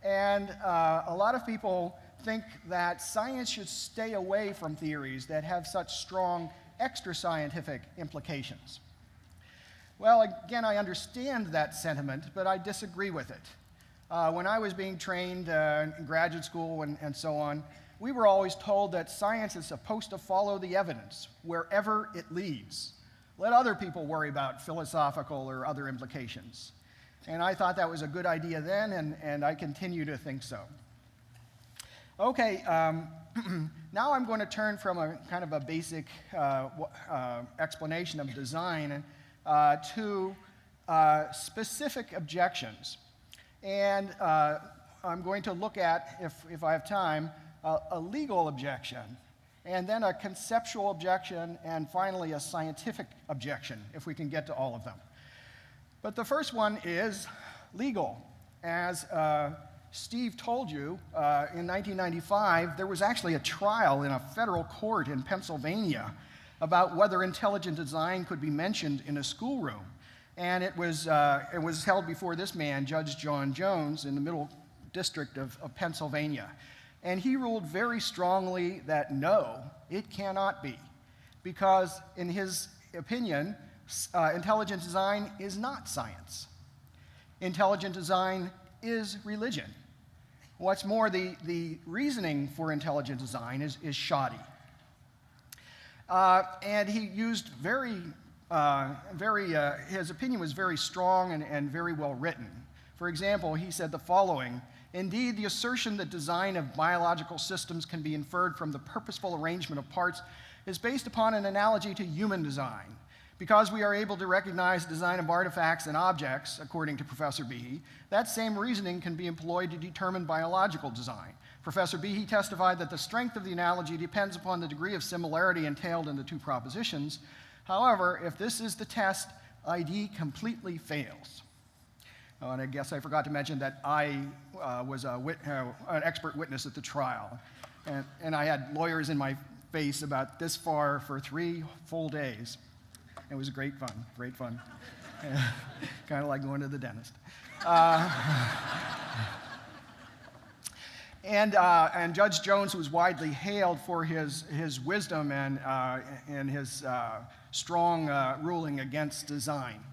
And a lot of people think that science should stay away from theories that have such strong extra-scientific implications. Well, again, I understand that sentiment, but I disagree with it. When I was being trained in graduate school and so on, we were always told that science is supposed to follow the evidence wherever it leads. Let other people worry about philosophical or other implications. And I thought that was a good idea then, and I continue to think so. Okay, now I'm going to turn from a kind of a basic explanation of design to specific objections. And I'm going to look at, if I have time, a legal objection, and then a conceptual objection, and finally a scientific objection, if we can get to all of them. But the first one is legal. As Steve told you, in 1995, there was actually a trial in a federal court in Pennsylvania about whether intelligent design could be mentioned in a schoolroom. And it was held before this man, Judge John Jones, in the Middle District of Pennsylvania. And he ruled very strongly that no, it cannot be, because in his opinion, intelligent design is not science. Intelligent design is religion. What's more, the reasoning for intelligent design is shoddy. And he used his opinion was very strong and very well written. For example, he said the following: "Indeed, the assertion that design of biological systems can be inferred from the purposeful arrangement of parts is based upon an analogy to human design. Because we are able to recognize the design of artifacts and objects, according to Professor Behe, that same reasoning can be employed to determine biological design. Professor Behe testified that the strength of the analogy depends upon the degree of similarity entailed in the two propositions. However, if this is the test, ID completely fails." Oh, and I guess I forgot to mention that I was an expert witness at the trial. And I had lawyers in my face about this far for 3 full days. It was great fun, great fun. Kind of like going to the dentist. And Judge Jones was widely hailed for his wisdom and his strong ruling against design.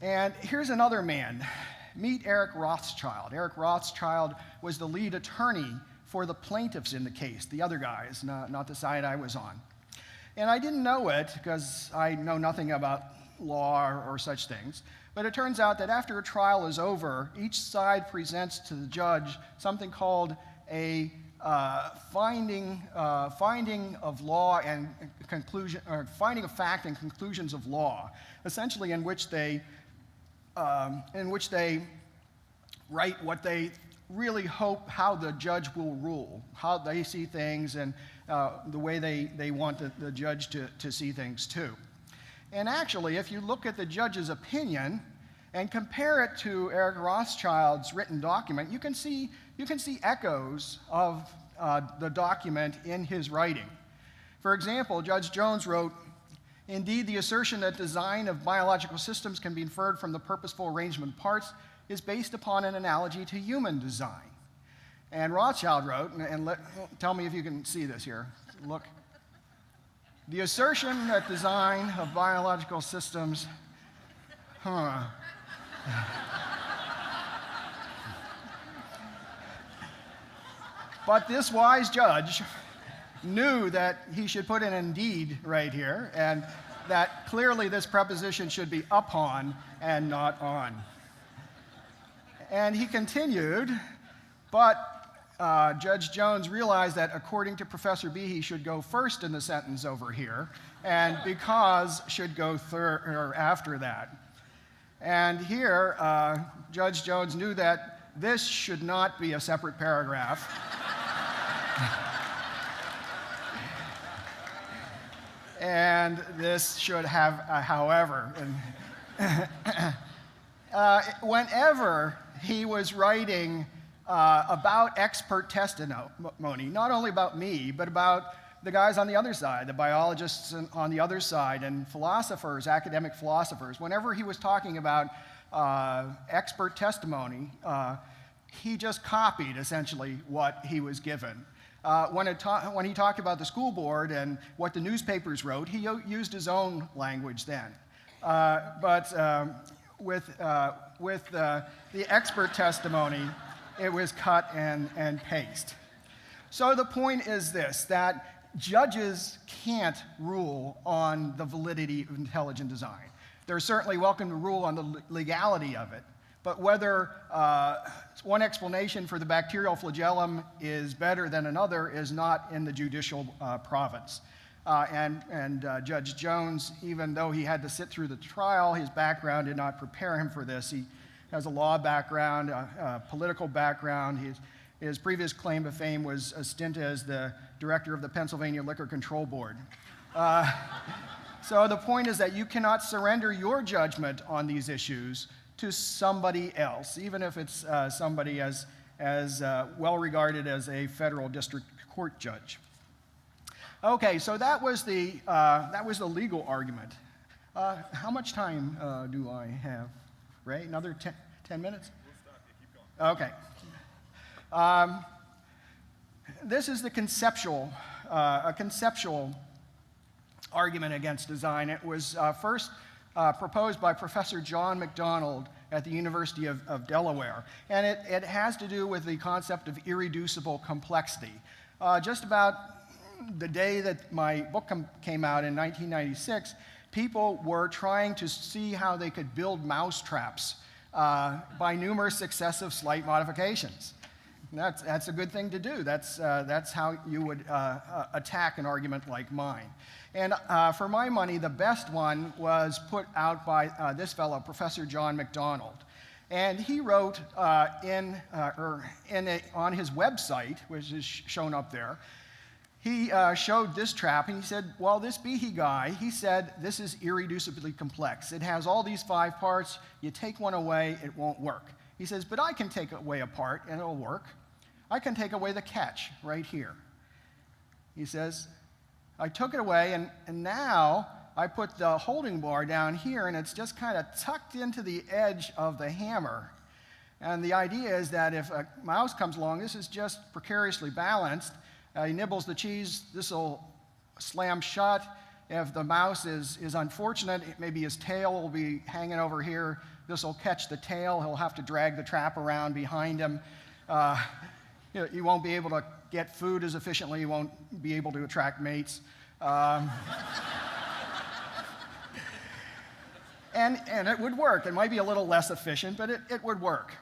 And here's another man. Meet Eric Rothschild. Eric Rothschild was the lead attorney for the plaintiffs in the case, the other guys, not the side I was on. And I didn't know it because I know nothing about law or such things. But it turns out that after a trial is over, each side presents to the judge something called a finding of law and conclusion, or finding of fact and conclusions of law, essentially in which they write what they really hope how the judge will rule, how they see things, and the way they want the judge to see things too. And actually, if you look at the judge's opinion and compare it to Eric Rothschild's written document, you can see echoes of the document in his writing. For example, Judge Jones wrote, "Indeed, the assertion that design of biological systems can be inferred from the purposeful arrangement of parts is based upon an analogy to human design." And Rothschild wrote, tell me if you can see this here. Look. "The assertion that design of biological systems, But this wise judge knew that he should put an indeed right here, and that clearly this preposition should be upon and not on." And he continued, but Judge Jones realized that according to Professor Behe, he should go first in the sentence over here, and because should go after that. And here, Judge Jones knew that this should not be a separate paragraph. And this should have a however. Whenever he was writing about expert testimony, not only about me, but about the guys on the other side, the biologists on the other side, and philosophers, academic philosophers, whenever he was talking about expert testimony, he just copied essentially what he was given. When he talked about the school board and what the newspapers wrote, he used his own language then. With the expert testimony, it was cut and paste. So the point is this, that judges can't rule on the validity of intelligent design. They're certainly welcome to rule on the legality of it, but whether one explanation for the bacterial flagellum is better than another is not in the judicial province. Judge Jones, even though he had to sit through the trial, his background did not prepare him for this. He has a law background, a political background. His previous claim to fame was a stint as the director of the Pennsylvania Liquor Control Board. So the point is that you cannot surrender your judgment on these issues to somebody else, even if it's somebody as well regarded as a federal district court judge. Okay, so that was the legal argument. How much time do I have? Ray, another 10 minutes? We'll stop you. Keep going. Okay. This is the conceptual argument against design. It was first proposed by Professor John MacDonald at the University of Delaware, and it has to do with the concept of irreducible complexity. Just about the day that my book came out in 1996, people were trying to see how they could build mousetraps by numerous successive slight modifications. That's a good thing to do. That's how you would attack an argument like mine. And for my money, the best one was put out by this fellow, Professor John MacDonald. And he wrote on his website, which is shown up there, he showed this trap, and he said, well, this Behe guy, he said, this is irreducibly complex. It has all these 5 parts. You take one away, it won't work. He says, but I can take away a part, and it'll work. I can take away the catch right here. He says, I took it away, and now I put the holding bar down here, and it's just kind of tucked into the edge of the hammer. And the idea is that if a mouse comes along, this is just precariously balanced. He nibbles the cheese, this will slam shut. If the mouse is unfortunate, maybe his tail will be hanging over here. This will catch the tail. He'll have to drag the trap around behind him. You won't be able to get food as efficiently. You won't be able to attract mates. And it would work. It might be a little less efficient, but it would work.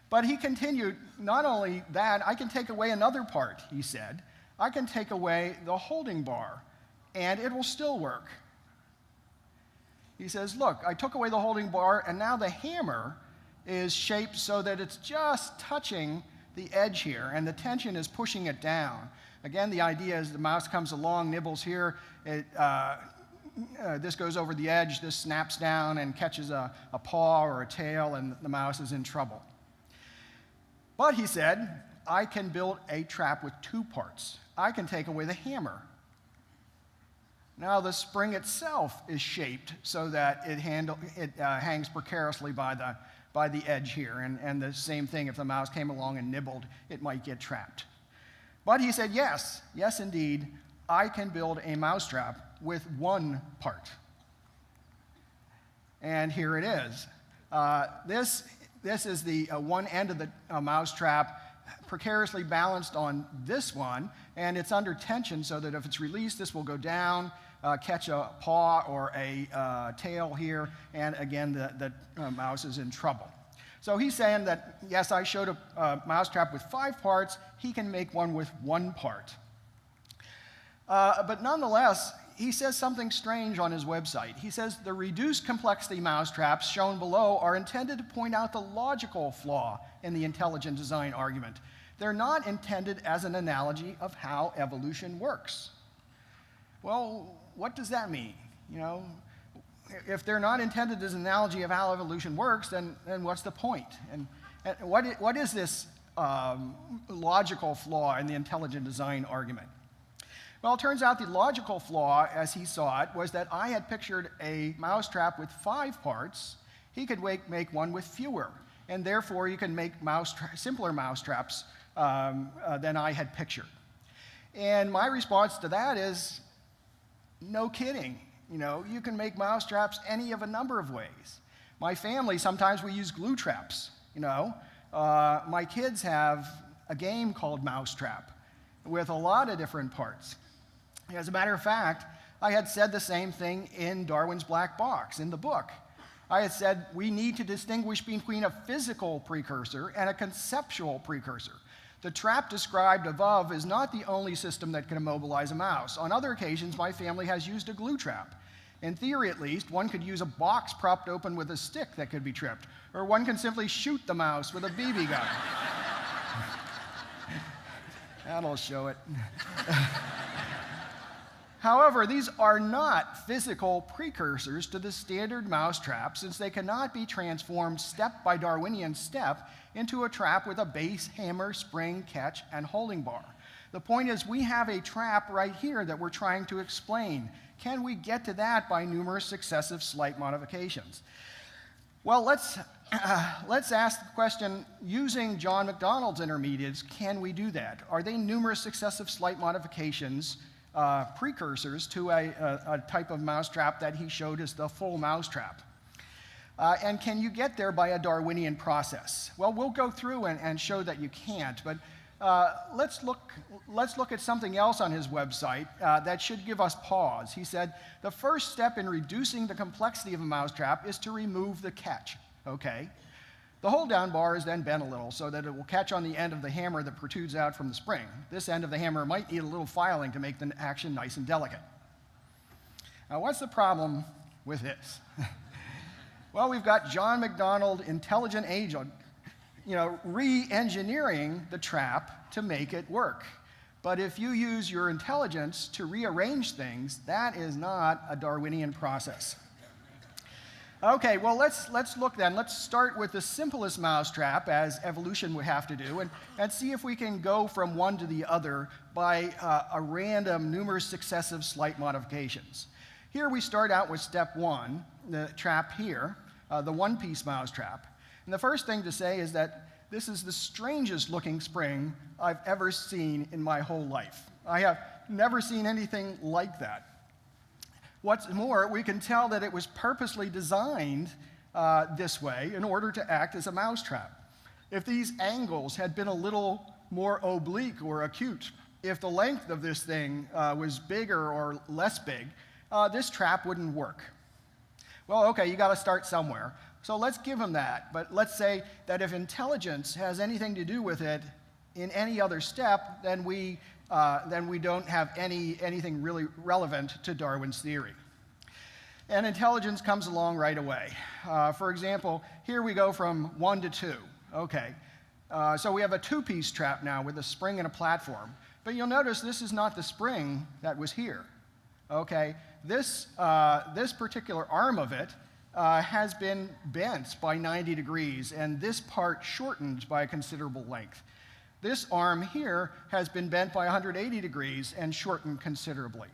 But he continued, not only that, I can take away another part, he said. I can take away the holding bar, and it will still work. He says, look, I took away the holding bar, and now the hammer is shaped so that it's just touching the edge here, and the tension is pushing it down. Again, the idea is the mouse comes along, nibbles here, this goes over the edge, this snaps down and catches a paw or a tail, and the mouse is in trouble. But he said, I can build a trap with 2 parts. I can take away the hammer. Now the spring itself is shaped so that it hangs precariously by the edge here, and the same thing, if the mouse came along and nibbled, it might get trapped. But he said, yes, indeed, I can build a mousetrap with 1 part. And here it is. This is the one end of the mousetrap, precariously balanced on this one, and it's under tension so that if it's released, this will go down, catch a paw or a tail here, and again, the mouse is in trouble. So he's saying that, yes, I showed a mousetrap with 5 parts. He can make one with 1 part. But nonetheless, he says something strange on his website. He says, the reduced complexity mousetraps shown below are intended to point out the logical flaw in the intelligent design argument. They're not intended as an analogy of how evolution works. Well, what does that mean? You know, if they're not intended as an analogy of how evolution works, then what's the point? And what is this logical flaw in the intelligent design argument? Well, it turns out the logical flaw, as he saw it, was that I had pictured a mousetrap with 5 parts. He could make one with fewer, and therefore you can make simpler mousetraps than I had pictured. And my response to that is, no kidding. You know, you can make mousetraps any of a number of ways. My family, sometimes we use glue traps, you know. My kids have a game called Mousetrap with a lot of different parts. As a matter of fact, I had said the same thing in Darwin's Black Box, in the book. I had said we need to distinguish between a physical precursor and a conceptual precursor. The trap described above is not the only system that can immobilize a mouse. On other occasions, my family has used a glue trap. In theory, at least, one could use a box propped open with a stick that could be tripped, or one can simply shoot the mouse with a BB gun. That'll show it. However, these are not physical precursors to the standard mousetrap, since they cannot be transformed step by Darwinian step into a trap with a base, hammer, spring, catch, and holding bar. The point is, we have a trap right here that we're trying to explain. Can we get to that by numerous successive slight modifications? Well, let's ask the question, using John McDonald's intermediates, can we do that? Are they numerous successive slight modifications, precursors to a type of mousetrap that he showed as the full mousetrap? And can you get there by a Darwinian process? Well, we'll go through and show that you can't, but let's look at something else on his website that should give us pause. He said, the first step in reducing the complexity of a mousetrap is to remove the catch. Okay. The hold down bar is then bent a little so that it will catch on the end of the hammer that protrudes out from the spring. This end of the hammer might need a little filing to make the action nice and delicate. Now, what's the problem with this? Well, we've got John McDonald, intelligent agent, re-engineering the trap to make it work. But if you use your intelligence to rearrange things, that is not a Darwinian process. Okay, well, let's look then. Let's start with the simplest mousetrap, as evolution would have to do, and see if we can go from one to the other by a random, numerous successive slight modifications. Here we start out with step 1, the trap here, the one-piece mousetrap. And the first thing to say is that this is the strangest looking spring I've ever seen in my whole life. I have never seen anything like that. What's more, we can tell that it was purposely designed this way in order to act as a mousetrap. If these angles had been a little more oblique or acute, if the length of this thing was bigger or less big, this trap wouldn't work. Well, okay, you got to start somewhere. So let's give him that. But let's say that if intelligence has anything to do with it in any other step, then we don't have anything really relevant to Darwin's theory. And intelligence comes along right away. For example, here we go from 1 to 2. Okay, so we have a 2-piece trap now with a spring and a platform. But you'll notice this is not the spring that was here. Okay, this particular arm of it has been bent by 90 degrees, and this part shortened by a considerable length. This arm here has been bent by 180 degrees and shortened considerably.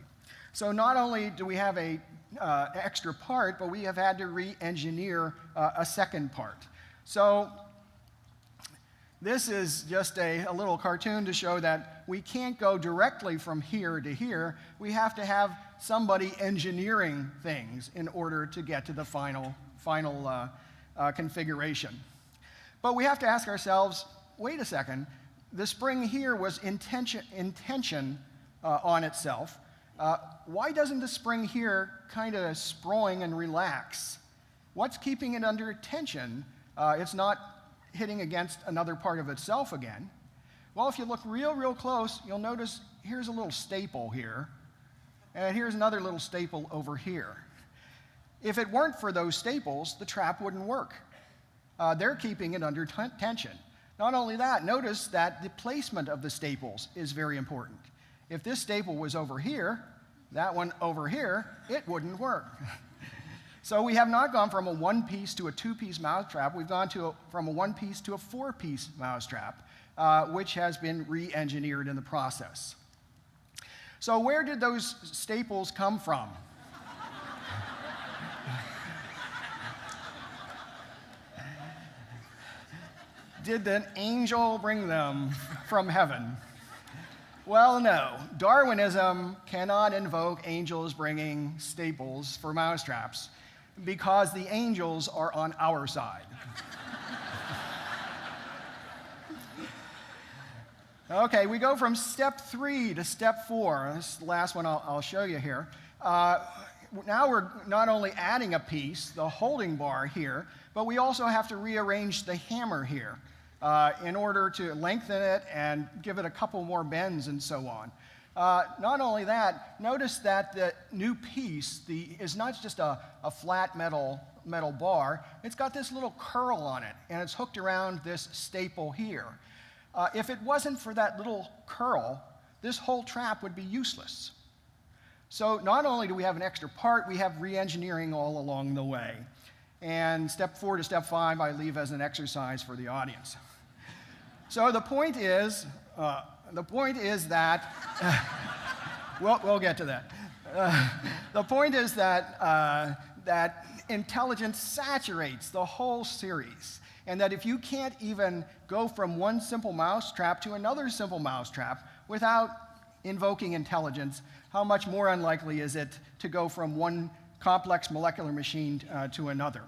So not only do we have an extra part, but we have had to re-engineer a second part. So this is just a little cartoon to show that we can't go directly from here to here. We have to have somebody engineering things in order to get to the final configuration. But we have to ask ourselves, wait a second, the spring here was in tension on itself. Why doesn't the spring here kind of spring and relax? What's keeping it under tension? It's not hitting against another part of itself again. Well, if you look real close, you'll notice here's a little staple here, and here's another little staple over here. If it weren't for those staples, the trap wouldn't work. They're keeping it under tension. Not only that, notice that the placement of the staples is very important. If this staple was over here, that one over here, it wouldn't work. So we have not gone from a 1-piece to a 2-piece mousetrap. We've gone from a 1-piece to a 4-piece mousetrap, which has been re-engineered in the process. So where did those staples come from? Did an angel bring them from heaven? Well, no. Darwinism cannot invoke angels bringing staples for mousetraps because the angels are on our side. Okay, we go from step 3 to step 4. This is the last one I'll show you here. Now we're not only adding a piece, the holding bar here, but we also have to rearrange the hammer here in order to lengthen it and give it a couple more bends and so on. Not only that, notice that the new piece is not just a flat metal bar. It's got this little curl on it, and it's hooked around this staple here. If it wasn't for that little curl, this whole trap would be useless. So not only do we have an extra part, we have re-engineering all along the way. And step 4 to step 5 I leave as an exercise for the audience. So the point is that, we'll get to that. The point is that, that intelligence saturates the whole series, and that if you can't even go from one simple mousetrap to another simple mousetrap without invoking intelligence, how much more unlikely is it to go from one complex molecular machine to another?